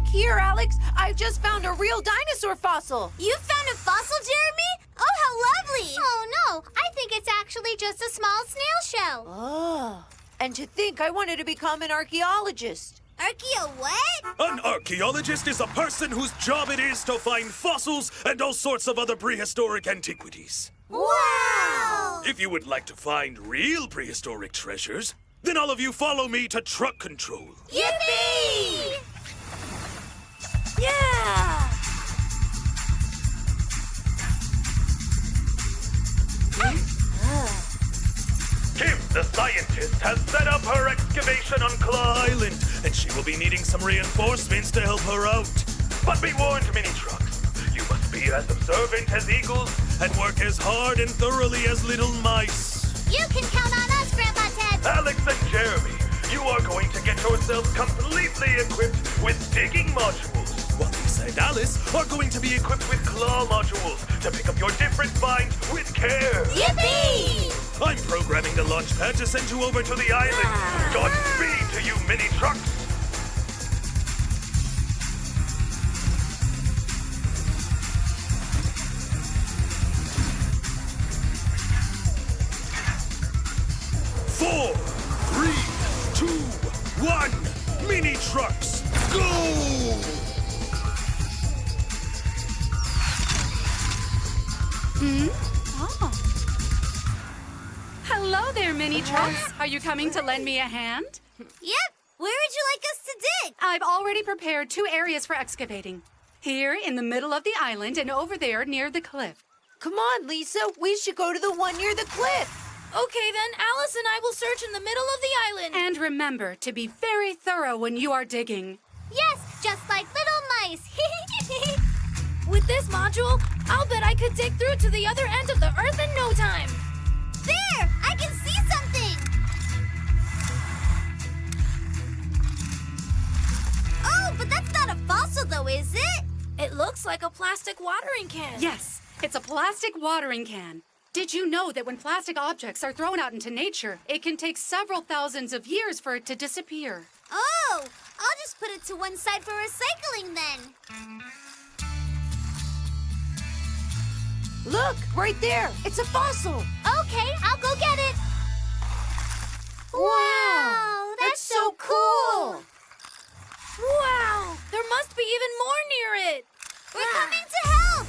here, Alex. I just found a real dinosaur fossil. You found a fossil, Jeremy? Oh, how lovely! Oh, no. I think it's actually just a small snail shell. Oh, and to think I wanted to become an archaeologist. Archaeo what? An archaeologist is a person whose job it is to find fossils and all sorts of other prehistoric antiquities. Wow! If you would like to find real prehistoric treasures, then all of you follow me to truck control. Yippee! Yeah! Kim, the scientist, has set up her excavation on Claw Island, and she will be needing some reinforcements to help her out. But be warned, mini-trucks, you must be as observant as eagles and work as hard and thoroughly as little mice. You can count on us, Grandpa Ted. Alex and Jeremy, you are going to get yourselves completely equipped with digging modules, while Lisa and Alice are going to be equipped with claw modules to pick up your different finds with care. Yippee! I'm programming the launch pad to send you over to the island. Godspeed to you, mini-trucks. Four, 3, 2, 1, mini-trucks, go! Oh. Hello there, mini-trucks. Are you coming to lend me a hand? Yep. Where would you like us to dig? I've already prepared 2 areas for excavating. Here in the middle of the island and over there near the cliff. Come on, Lisa. We should go to the one near the cliff. Okay, then Alice and I will search in the middle of the island. And remember to be very thorough when you are digging. Yes, just like little mice. With this module, I'll bet I could dig through to the other end of the earth in no time. There! I can see something! Oh, but that's not a fossil though, is it? It looks like a plastic watering can. Yes, it's a plastic watering can. Did you know that when plastic objects are thrown out into nature, it can take several thousands of years for it to disappear? Oh, I'll just put it to one side for recycling then. Look, right there. It's a fossil. Okay, I'll go get it. Wow, that's so cool. Wow, there must be even more near it. We're coming to help.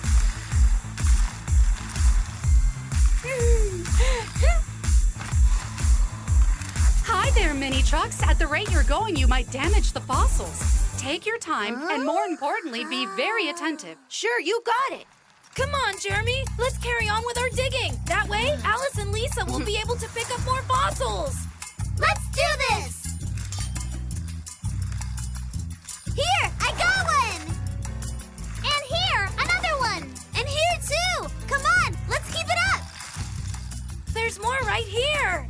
Hi there, mini-trucks. At the rate you're going, you might damage the fossils. Take your time, and more importantly, be very attentive. Sure, you got it. Come on, Jeremy. Let's carry on with our digging. That way, Alice and Lisa will be able to pick up more fossils. Let's do this. Here, I got one. And here, another one. And here, too. Come on, let's keep it up. There's more right here.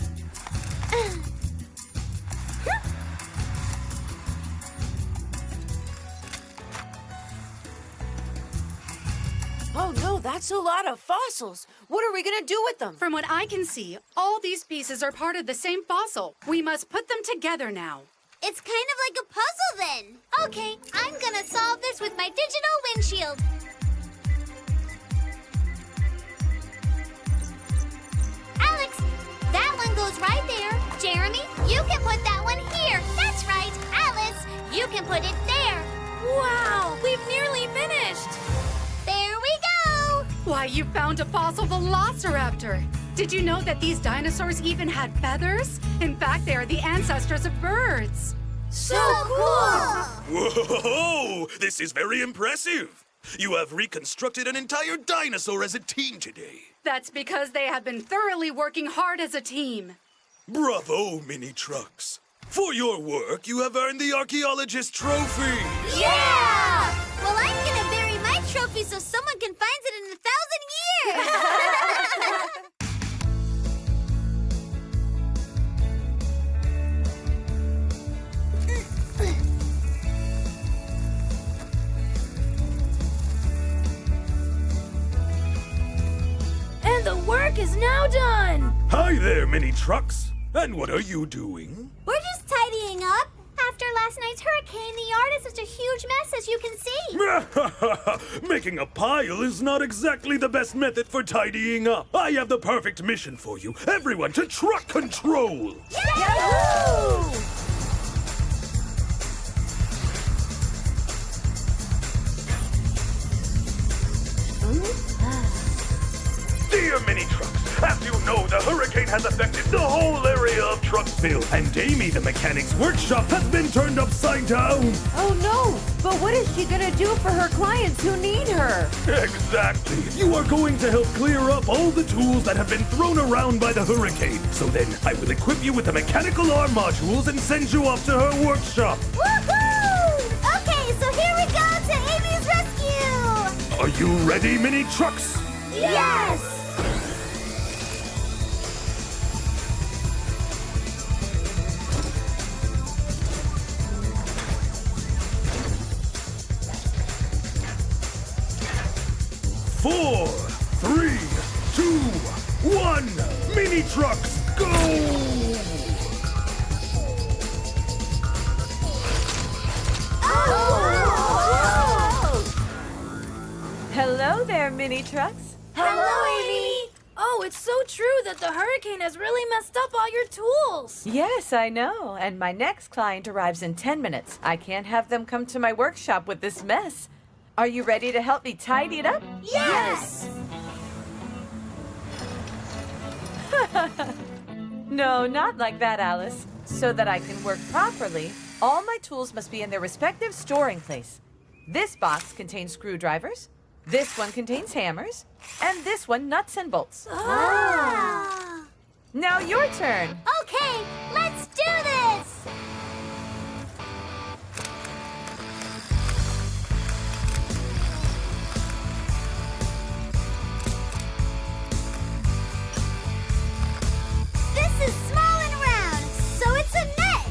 Oh, no, that's a lot of fossils. What are we going to do with them? From what I can see, all these pieces are part of the same fossil. We must put them together now. It's kind of like a puzzle then. Okay, I'm gonna solve this with my digital windshield. Alex, that one goes right there. Jeremy, you can put that one here. That's right. Alice, you can put it there. Wow, we've nearly finished. There we go. Why, you found a fossil velociraptor. Did you know that these dinosaurs even had feathers? In fact, they are the ancestors of birds. So cool. Whoa! This is very impressive. You have reconstructed an entire dinosaur as a team today. That's because they have been thoroughly working hard as a team. Bravo, mini-trucks. For your work, you have earned the Archaeologist Trophy. Yeah! Well, I'm gonna bury my trophy so someone can find it in 1,000 years. And the work is now done. Hi there, mini-trucks. And what are you doing? We're just tidying up. After last tonight's hurricane, the yard is such a huge mess, as you can see. Making a pile is not exactly the best method for tidying up. I have the perfect mission for you. Everyone to truck control! Yahoo! Dear mini trucks, as you know, the hurricane has affected the whole area of Trucksville, and Amy, the mechanic's workshop, has been turned upside down. Oh no! But what is she gonna do for her clients who need her? Exactly. You are going to help clear up all the tools that have been thrown around by the hurricane. So then, I will equip you with the mechanical arm modules and send you off to her workshop. Woohoo! Okay, so here we go to Amy's rescue! Are you ready, mini trucks? Yes! 4, 3, 2, 1. Mini trucks, go! Hello there, mini trucks. Hello, Amy! Oh, it's so true that the hurricane has really messed up all your tools. Yes, I know. And my next client arrives in 10 minutes. I can't have them come to my workshop with this mess. Are you ready to help me tidy it up? Yes! No, not like that, Alice. So that I can work properly, all my tools must be in their respective storing place. This box contains screwdrivers, this one contains hammers, and this one nuts and bolts. Ah. Now your turn. Okay, let's do this! This is small and round, so it's a net.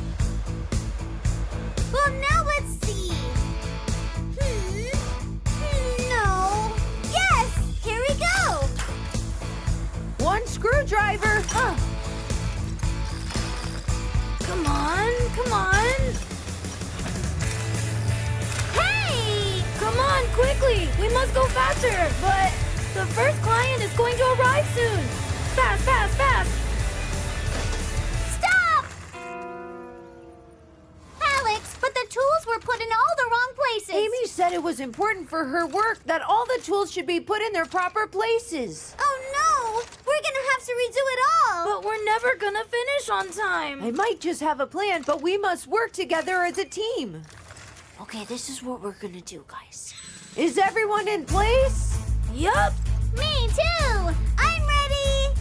Well, now let's see. No. Yes, here we go. One screwdriver. Come on, come on. Hey! Come on, quickly. We must go faster. But the first client is going to arrive soon. Fast, fast, fast. Stop! Alex, but the tools were put in all the wrong places. Amy said it was important for her work that all the tools should be put in their proper places. Oh no! We're gonna have to redo it all. But we're never gonna finish on time. I might just have a plan, but we must work together as a team. Okay, this is what we're gonna do, guys. Is everyone in place? Yup. Me too! I'm ready!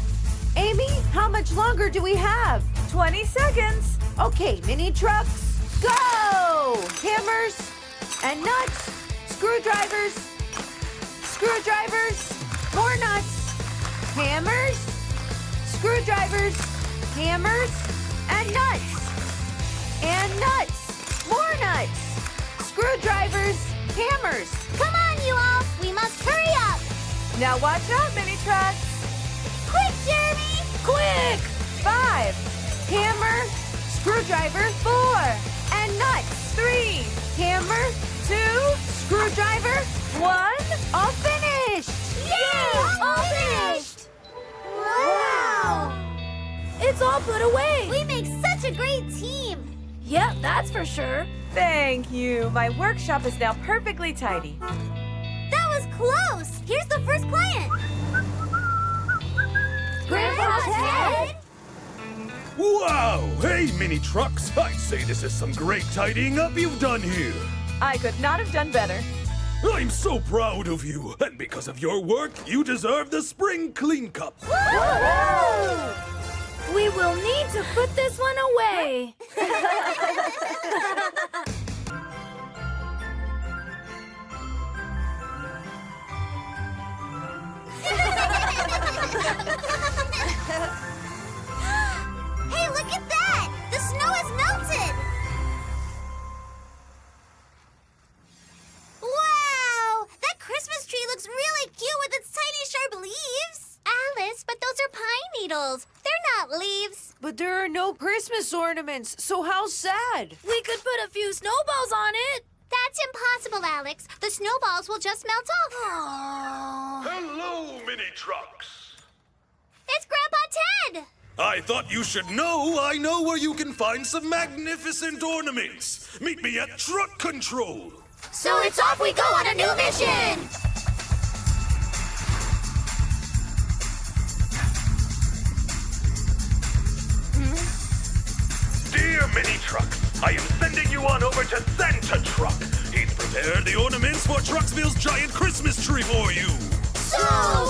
Amy, how much longer do we have? 20 seconds. Okay, mini trucks, go! Hammers and nuts, screwdrivers, more nuts, hammers, screwdrivers, hammers, and nuts, more nuts, screwdrivers, hammers. Come on, you all! We must hurry up! Now watch out, mini trucks. Quick, Jeremy! Quick! 5, hammer, screwdriver, 4, and nuts, 3, hammer, 2, screwdriver, 1, all finished! Yay! All finished! Wow! It's all put away. We make such a great team! Yep, that's for sure. Thank you. My workshop is now perfectly tidy. That was close! Here's the first client! Grandpa's head? Wow! Hey, mini trucks! I'd say this is some great tidying up you've done here. I could not have done better. I'm so proud of you, and because of your work, you deserve the Spring Clean Cup. Woohoo! We will need to put this one away. Hey, look at that! The snow has melted! Wow! That Christmas tree looks really cute with its tiny sharp leaves! Alice, but those are pine needles. They're not leaves. But there are no Christmas ornaments, so how sad. We could put a few snowballs on it. That's impossible, Alex. The snowballs will just melt off. Hello, mini trucks. It's Grandpa Ted! I thought you should know I know where you can find some magnificent ornaments. Meet me at Truck Control. So it's off we go on a new mission! Dear mini trucks, I am sending you on over to Santa Truck. He's prepared the ornaments for Trucksville's giant Christmas tree for you. So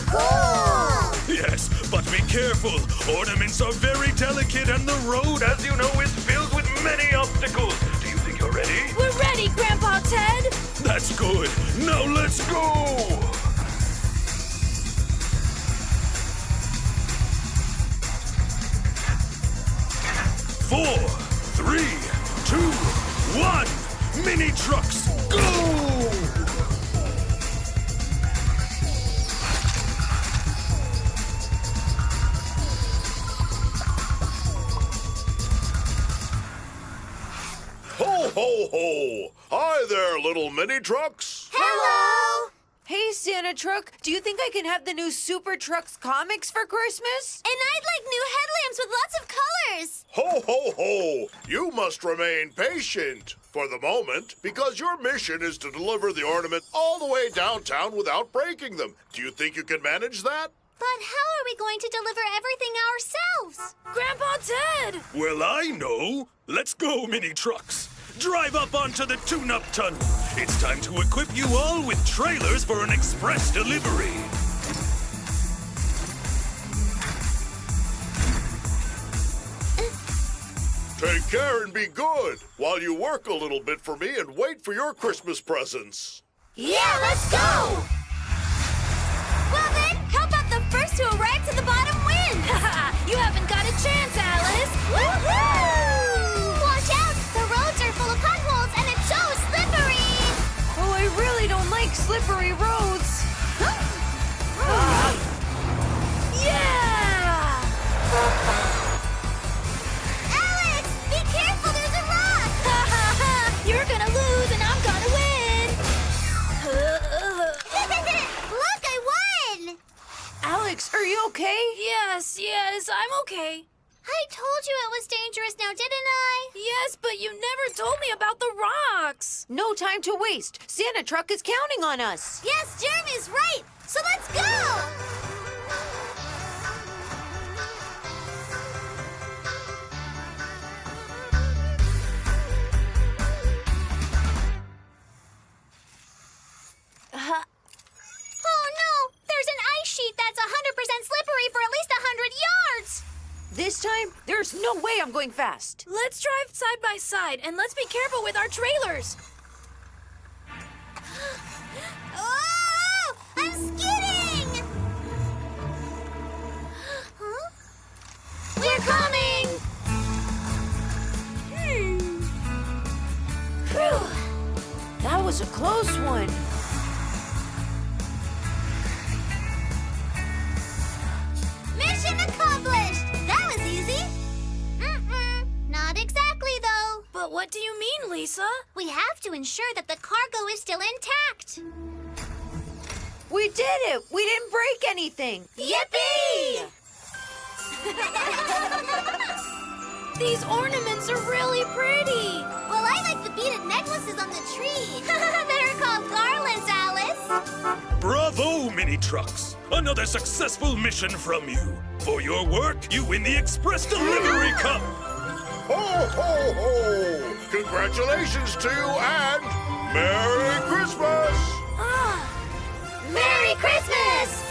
cool! Yes, but be careful. Ornaments are very delicate and the road, as you know, is filled with many obstacles. Do you think you're ready? We're ready, Grandpa Ted. That's good. Now let's go! 4, 3, 2, 1. Mini trucks, go! Ho, ho, ho! Hi there, little mini trucks. Hello! Hey, Santa Truck, do you think I can have the new Super Trucks comics for Christmas? And I'd like new headlamps with lots of colors. Ho, ho, ho! You must remain patient for the moment, because your mission is to deliver the ornament all the way downtown without breaking them. Do you think you can manage that? But how are we going to deliver everything ourselves? Grandpa Ted. Well, I know. Let's go, mini trucks. Drive up onto the tune-up tunnel. It's time to equip you all with trailers for an express delivery. Take care and be good while you work a little bit for me and wait for your Christmas presents. Yeah, let's go! Well then, how about the first to arrive to the bottom win? You haven't got a chance, Alice. Woohoo! Watch out! The roads are full of potholes and it's so slippery! Oh, I really don't like slippery roads. Yeah! Alex, be careful, there's a rock! You're gonna lose and I'm gonna win. Look, I won! Alex, are you okay? Yes, I'm okay. I told you it was dangerous now, didn't I? Yes, but you never told me about the rocks. No time to waste. Santa Truck is counting on us. Yes, Jeremy's right! So let's go! Oh no! There's an ice sheet that's 100% slippery for at least 100 yards! This time, there's no way I'm going fast. Let's drive side by side and let's be careful with our trailers. Oh! I'm skidding! Huh? We're coming! Phew. That was a close one. Mission accomplished! That was easy. Not exactly, though. But what do you mean, Lisa? We have to ensure that the cargo is still intact. We did it. We didn't break anything. Yippee! These ornaments are really pretty. Well, I like the beaded necklaces on the tree. They're called garlands, Alice. Bravo, mini trucks. Another successful mission from you. For your work, you win the Express Delivery Cup. Ho, ho, ho! Congratulations to you and Merry Christmas! Merry Christmas!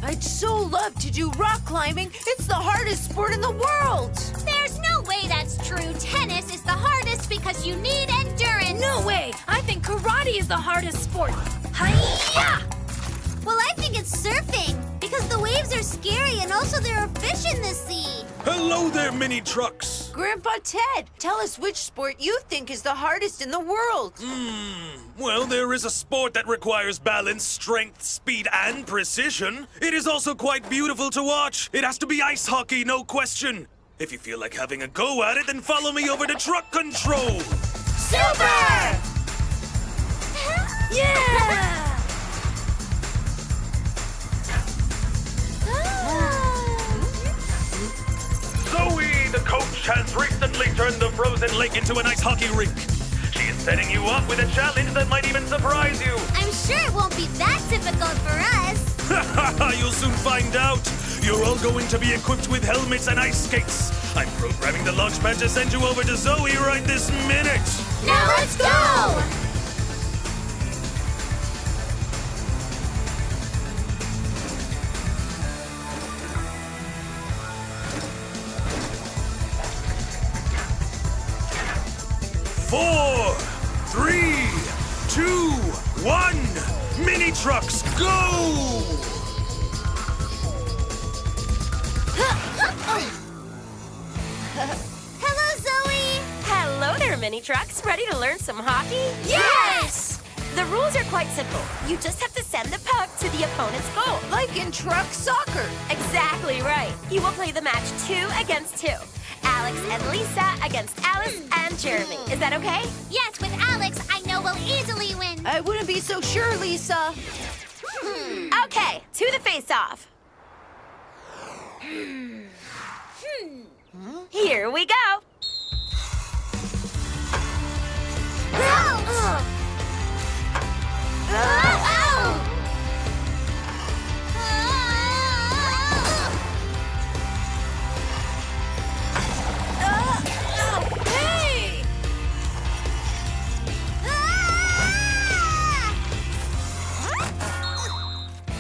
I'd so love to do rock climbing. It's the hardest sport in the world. There's no way that's true. Tennis is the hardest because you need endurance. No way. I think karate is the hardest sport. Hi-ya! Well, I think it's surfing because the waves are scary and also there are fish in the sea. Hello there, mini trucks. Grandpa Ted, tell us which sport you think is the hardest in the world. Well, there is a sport that requires balance, strength, speed, and precision. It is also quite beautiful to watch. It has to be ice hockey, no question. If you feel like having a go at it, then follow me over to truck control. Super! Yeah! Zoe, the coach, has recently turned the frozen lake into an ice hockey rink. She is setting you up with a challenge that might even surprise you. I'm sure it won't be that difficult for us. You'll soon find out. You're all going to be equipped with helmets and ice skates. I'm programming the launch pad to send you over to Zoe right this minute. Now let's go! Four, 3, 2, 1. Mini trucks, go! Hello, Zoe! Hello there, mini trucks. Ready to learn some hockey? Yes! The rules are quite simple. You just have to send the puck to the opponent's goal. Like in truck soccer. Exactly right. You will play the match 2 against 2. Alex and Lisa against Alice and Jeremy. Is that okay? Yes, with Alex, I know we'll easily win. I wouldn't be so sure, Lisa. Okay, to the face-off. Here we go. Hey!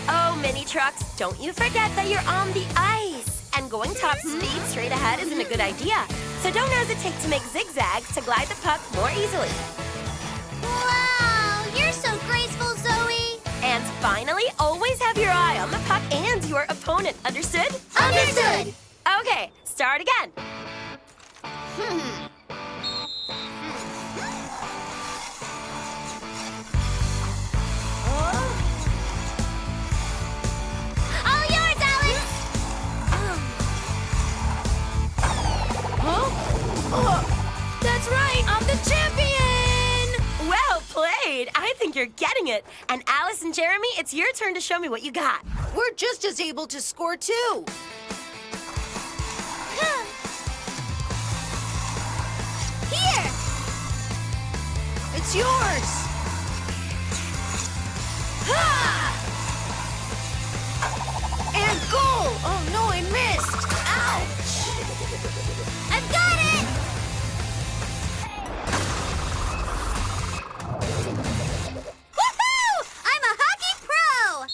Oh, mini trucks, don't you forget that you're on the ice. And going top speed straight ahead isn't a good idea. So don't hesitate to make zigzags to glide the puck more easily. Wow, you're so graceful, Zoe. And finally, always have your eye on the puck and your opponent. Understood? Understood. Okay, start again. All yours, Alex. That's right, I'm the champion! Well played. I think you're getting it. And Alice and Jeremy, it's your turn to show me what you got. We're just as able to score too. Here. It's yours. And goal! Oh no, I missed. Ouch! I've got it. Woohoo! I'm a hockey pro.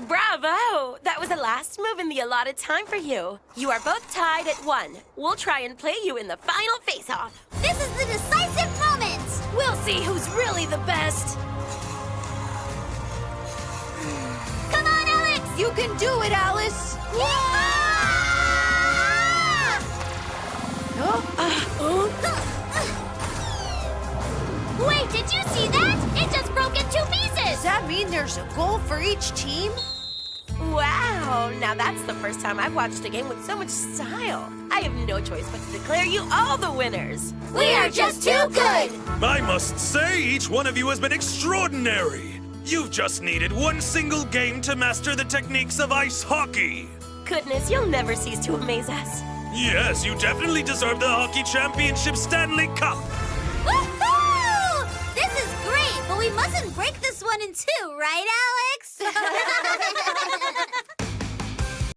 Bravo! That was the last move in the allotted time for you. You are both tied at 1. We'll try and play you in the final face-off. This is the decisive moment. We'll see who's really the best. Come on, Alex. You can do it, Alice. Wait, did you see that? It just broke in 2 pieces. Does that mean there's a goal for each team? Wow! Now that's the first time I've watched a game with so much style. I have no choice but to declare you all the winners. We are just too good. I must say, each one of you has been extraordinary. You've just needed one single game to master the techniques of ice hockey. Goodness, you'll never cease to amaze us. Yes, you definitely deserve the Hockey Championship Stanley Cup. Woohoo! This is great, but we mustn't break this one in 2, right, Alex?